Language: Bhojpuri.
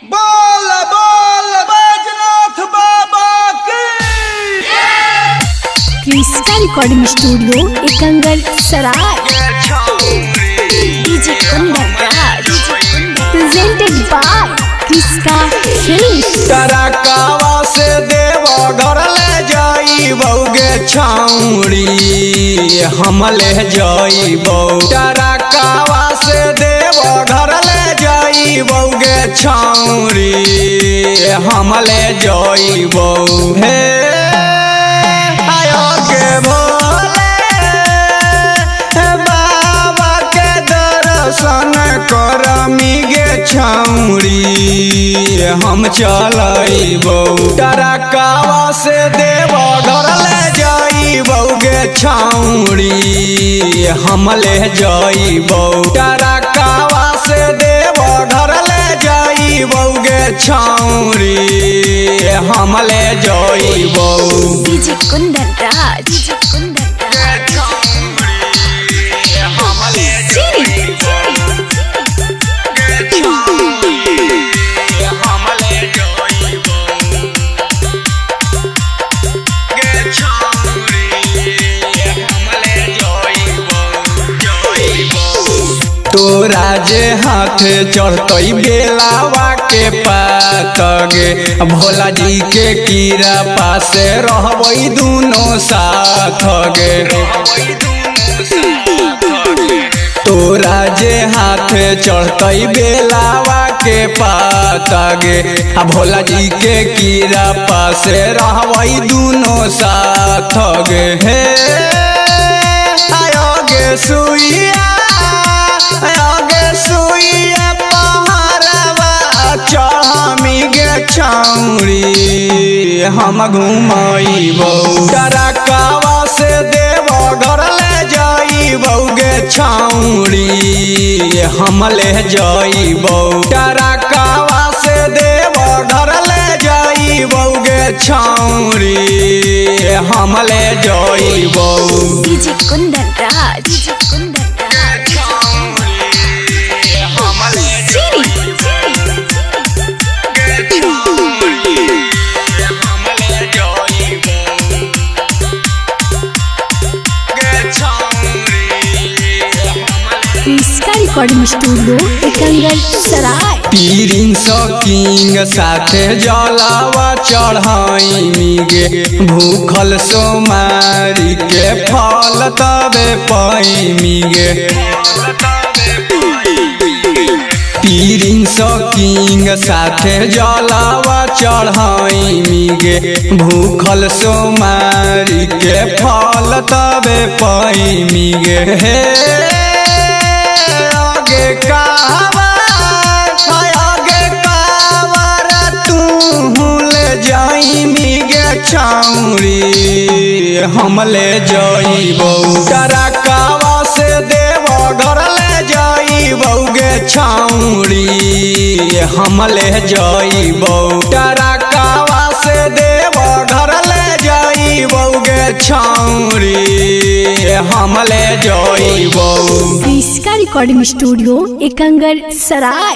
बोल बोल बैजनाथ बाबा की। क्रिस्का recording studio Ekangarsarai. DJ Kundan Raj presented by Kriska films. टरकावा से देव घर ले जाई बउगे छाउड़ी हम ले जाई बउ। टरकावा से देव घर ले जाई बउगे छाउड़ी हम ले जाई बउ। हे आयो के भोले बाबा के दर्शन करमी गे छाउड़ी हम चलाई बउ। टरकावा से देव घर ले जाई बउगे छाउड़ी हम ले जाई बउ। टरकावा से देव घर ले जाई बउगे छाउड़ी हम ले जाई बउ। डीजे कुंदन राज तोरा जे हाथ चढ़तई बेलावा के पातगे भोला जी के कीरा पासे रहबई दोनों साथ गे। तोरा जे हाथ चढ़तई बेलावा के पातगे भोला जी के कीरा पासे रहबई दोनों साथ गे। हे आयो गे सुइया आगे सुइया पहाड़वा चढ़मी गे छाउड़ी हम घुमई बउ। टरकावा से देव घर ले जाई बउगे छाउड़ी हम ले जाई बउ। टरकावा से देव घर ले जाई बउगे छाउड़ी हम ले जाई बउ। डीजे कुंदन राज क्रिस्का रिकॉर्डिंग स्टूडियो एकंगल सराय। पीरिन किंग साथे जलावा चढ़ाई मिगे भूखल सोमारी के फल तबे पाई मिगे। पीरिन किंग साथे जलावा चढ़ाई मिगे भूखल सोमारी के फल तबे पाई मिगे। हे आगे कावर तू ले जाई मिगे छाउड़ी हम ले जाई बउ। टरकावा से देव घर ले जाई बउगे छाउड़ी हम ले जाई बउ। टरकावा से देव घर ले जाई बउगे छाउड़ी हम ले जाई बउ। क्रिस्का रिकॉर्डिंग स्टूडियो एकंगल सराय।